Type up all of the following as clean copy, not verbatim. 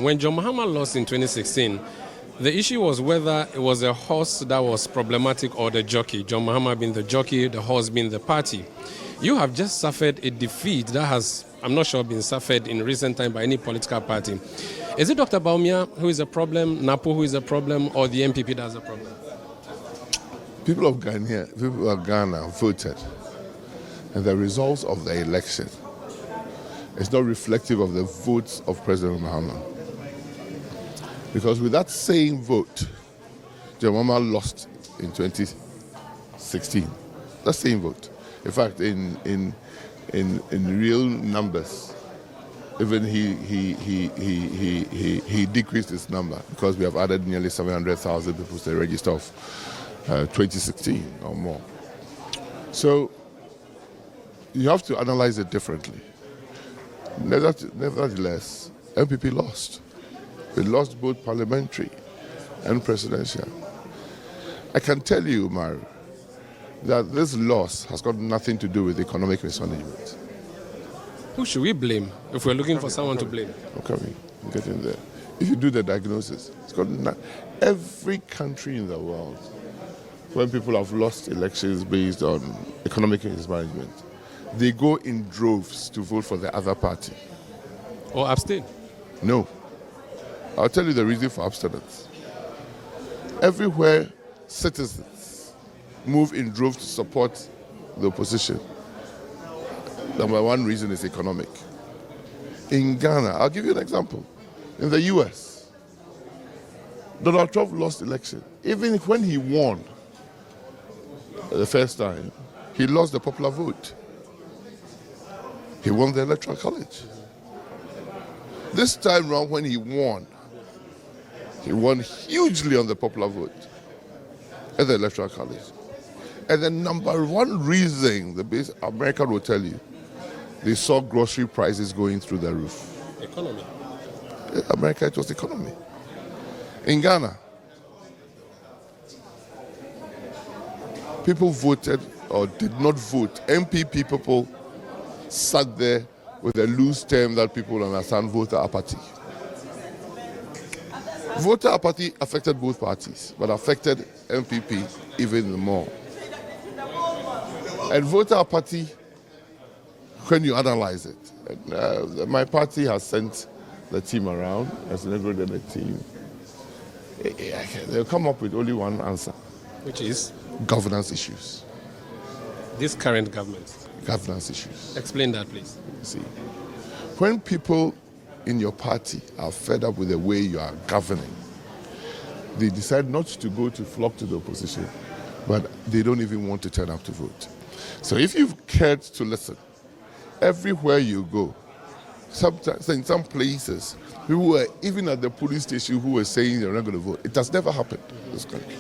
When John Mahama lost in 2016, the issue was whether it was a horse that was problematic or the jockey. John Mahama being the jockey, the horse being the party. You have just suffered a defeat that has, I'm not sure, been suffered in recent time by any political party. Is it Dr. Bawumia who is a problem, NAPO who is a problem, or the NPP that's a problem? People of Ghana voted, and the results of the election is not reflective of the votes of President Mahama. Because with that same vote, John Mahama lost in 2016. That same vote. In fact, in real numbers, even he decreased his number because we have added nearly 700,000 people to the register of 2016 or more. So you have to analyze it differently. Nevertheless, NPP lost. We lost both parliamentary and presidential. I can tell you, Mario, that this loss has got nothing to do with economic mismanagement. Who should we blame if we're looking for someone to blame? Okay, I'm getting there. If you do the diagnosis, it's got every country in the world, when people have lost elections based on economic mismanagement, they go in droves to vote for the other party. Or abstain? No. I'll tell you the reason for abstinence. Everywhere citizens move in droves to support the opposition, number one reason is economic. In Ghana, I'll give you an example. In the US, Donald Trump lost election. Even when he won the first time, he lost the popular vote. He won the Electoral College. This time round when he won hugely on the popular vote at the Electoral College. And the number one reason, the base American will tell you, they saw grocery prices going through the roof. Economy. America, it was economy. In Ghana, people voted or did not vote. NPP people sat there with a loose term that people understand, voter apathy. Voter apathy affected both parties, but affected NPP even more. And voter apathy, when you analyze it, and, my party has sent the team around, has integrated the team. They'll come up with only one answer. Which is? Governance issues. This current government? Governance issues. Explain that, please. See, when people in your party are fed up with the way you are governing, they decide not to go to flock to the opposition, but they don't even want to turn up to vote. So if you've cared to listen, everywhere you go, sometimes in some places, people were even at the police station who were saying they're not going to vote. It has never happened in this country.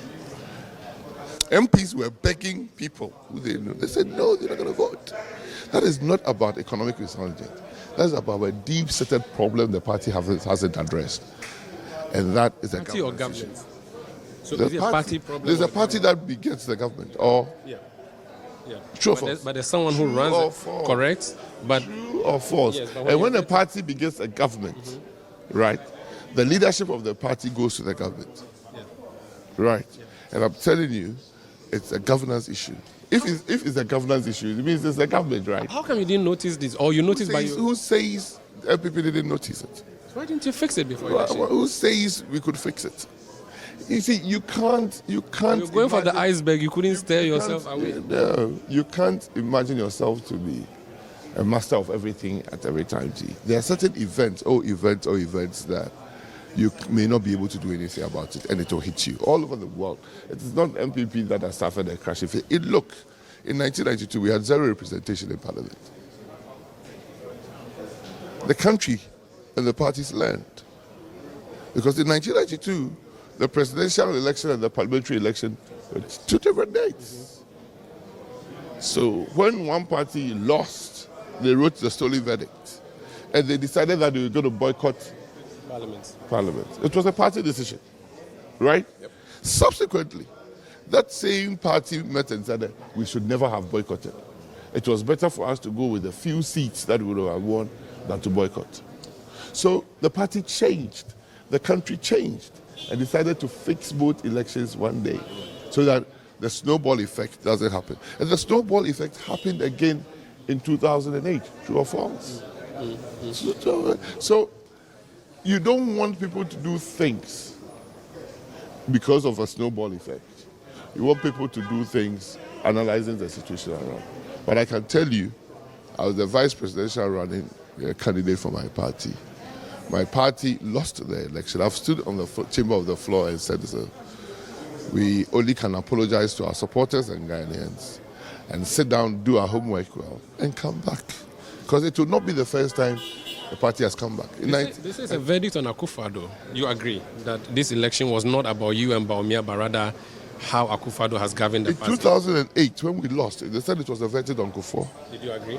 MPs were begging people who they knew. They said, no, they're not going to vote. That is not about economic mismanagement. That's about a deep-seated problem the party hasn't addressed. And that is a party or government government? issue. So is it a party problem? There's a party that begets the government. Or yeah. True or false? But there's someone who runs it, correct? But true or false? Yes, and when a party begets a government, right, the leadership of the party goes to the government. Yeah. Right? Yeah. And I'm telling you, it's a governance issue. If it's a governance issue, it means it's the government, right? How come you didn't notice this? Or you noticed by you? Who says NPP didn't notice it? Why didn't you fix it before election? Who says we could fix it? You see, you can't. You're going for the iceberg. You couldn't steer yourself away. No, you can't imagine yourself to be a master of everything at every time. There are certain events that you may not be able to do anything about it, and it will hit you all over the world. It is not MPP that has suffered a crash. Look, in 1992 we had zero representation in Parliament. The country and the parties learned, because in 1992 the presidential election and the parliamentary election were two different dates. So when one party lost, they wrote the stolen verdict, and they decided that they were going to boycott Parliament. It was a party decision, right? Yep. Subsequently, that same party met and said that we should never have boycotted. It was better for us to go with a few seats that we would have won than to boycott. So the party changed, the country changed, and decided to fix both elections one day so that the snowball effect doesn't happen. And the snowball effect happened again in 2008, true or false? So you don't want people to do things because of a snowball effect. You want people to do things analyzing the situation around. But I can tell you, I was the vice presidential running candidate for my party. My party lost the election. I've stood on the chamber of the floor and said, so we only can apologize to our supporters and Ghanaians and sit down, do our homework well, and come back. Because it will not be the first time the party has come back. This is a verdict on Akufo-Addo. You agree that this election was not about you and Bawumia, but rather how Akufo-Addo has governed the party? In 2008, when we lost, they said it was a verdict on Akufo. Did you agree?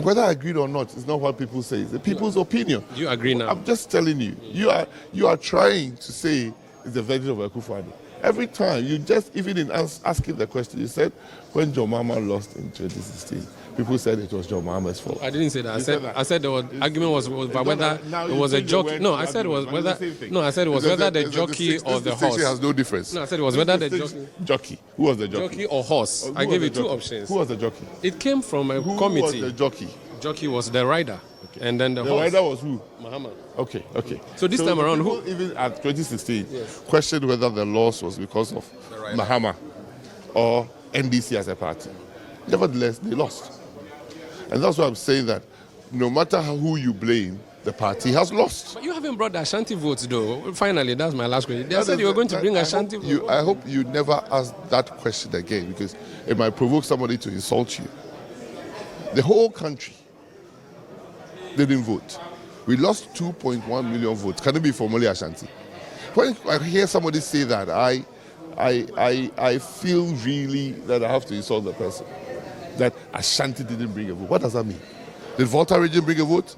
Whether I agreed or not, it's not what people say. It's the people's opinion. Do you agree now? I'm just telling you. You are trying to say it's the verdict of Akufo-Addo. Every time, you just, even in asking the question, you said when John Mahama lost in 2016, people said it was John Mahama's fault. I didn't say that. I said the argument was about whether it was a jockey. No, I said it was whether. No, I said it was whether the jockey or the horse. Has no difference. No, I said it was whether the jockey. Who was the jockey? Jockey or horse. I gave you two options. Who was the jockey? It came from a committee. Who was the jockey? Jockey was the rider. Okay. And then the horse. The rider was who? Mahama. Okay. So this time around, who? Even at 2016, questioned whether the loss was because of Mahama or NDC as a party. Nevertheless, they lost. And that's why I'm saying that no matter who you blame, the party has lost. But you haven't brought the Ashanti votes, though. Finally, that's my last question. They said you were going to bring Ashanti votes. I hope you never ask that question again, because it might provoke somebody to insult you. The whole country didn't vote. We lost 2.1 million votes. Can it be formally Ashanti? When I hear somebody say that, I feel really that I have to insult the person. That Ashanti didn't bring a vote. What does that mean? Did Volta region bring a vote?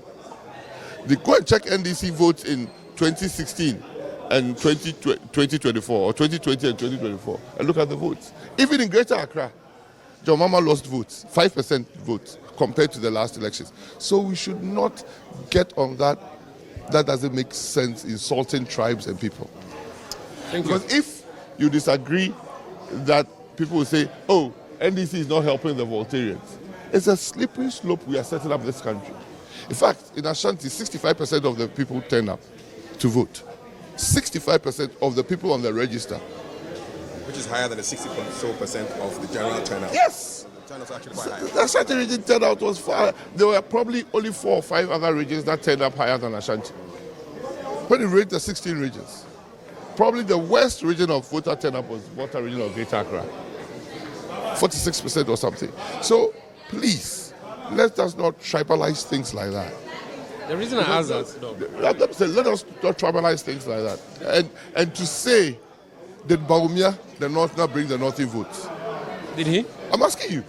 They go and check NDC votes in 2016 and 2024, or 2020 and 2024, and look at the votes. Even in Greater Accra, John Mahama lost votes, 5% votes, compared to the last elections. So we should not get on that. That doesn't make sense, insulting tribes and people. Thank you. Because if you disagree, that people will say, oh, NDC is not helping the Voltarians. It's a slippery slope we are setting up this country. In fact, in Ashanti, 65% of the people turn up to vote. 65% of the people on the register. Which is higher than the 60% of the general turnout. Yes! The turnout is actually quite high. The Ashanti region turnout was far. There were probably only 4 or 5 other regions that turned up higher than Ashanti. When you rate the 16 regions, probably the worst region of voter turnout was Volta region of Greater Accra. 46% or something. So, please, let us not tribalize things like that. The reason I asked that, let us not tribalize things like that. And to say, did Bawumia, the Northerner, bring the Northern votes? Did he? I'm asking you.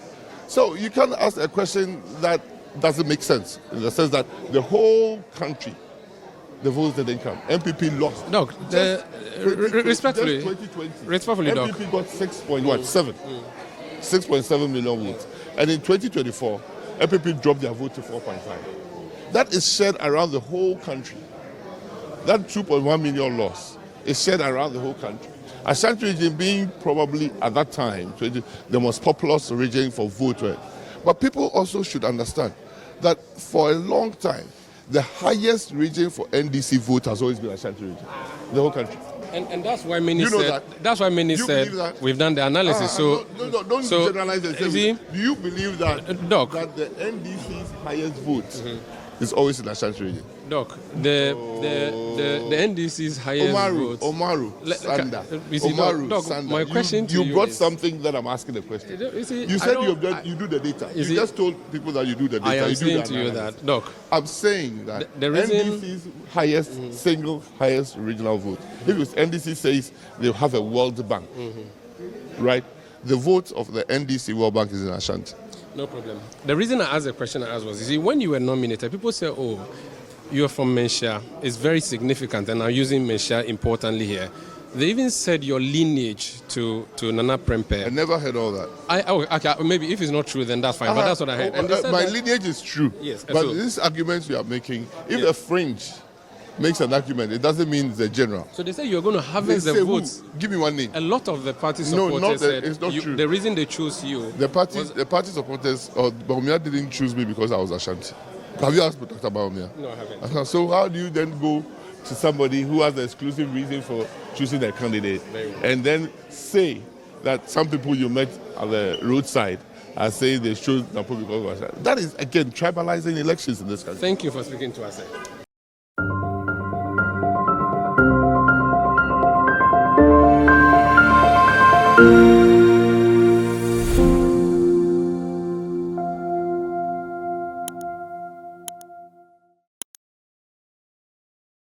So you can't ask a question that doesn't make sense, in the sense that the whole country, the votes didn't come. NPP lost. Doc, respectfully, 2020, Doc. NPP got 6.7 million votes. And in 2024, NPP dropped their vote to 4.5. That is shared around the whole country. That 2.1 million loss is shared around the whole country. Ashanti region being probably at that time the most populous region for vote. But people also should understand that for a long time, the highest region for NDC vote has always been Ashanti region, the whole country. And that's why many said. That's why many said we've done the analysis. Don't generalize it. Do you believe that Doc, that the NDC's highest vote is always in Ashanti region? Doc, the NDC's highest vote. Omaru Sanda. Doc, my question to you you brought is, something that I'm asking a question. You said you do the data. You just told people that you do the data. I am saying to you that, Doc. I'm saying that the reason NDC's highest single highest regional vote. If it's NDC says they have a World Bank, right? The vote of the NDC World Bank is in Ashanti. No problem. The reason I asked the question I asked was, you see, when you were nominated, people say, oh, you're from Menshia. It's very significant, and I'm using Menshia importantly here. They even said your lineage to Nana Prempeh. I never heard all that. Okay, maybe if it's not true, then that's fine, but that's what I heard. And my lineage is true. Yes. But these arguments you are making, if the fringe makes an argument, it doesn't mean the general. So they say you're going to They harvest say the who? votes. Give me one name. A lot of the party No, supporters not that- said it's not true. the reason they chose you. The party supporters, or Bawumia didn't choose me because I was Ashanti. Have you asked Dr. Bawumia? No, I haven't. So how do you then go to somebody who has the exclusive reason for choosing a candidate and then say that some people you met at the roadside are saying they chose NAPO because of Ashanti? That is, again, tribalizing elections in this country. Thank you for speaking to us.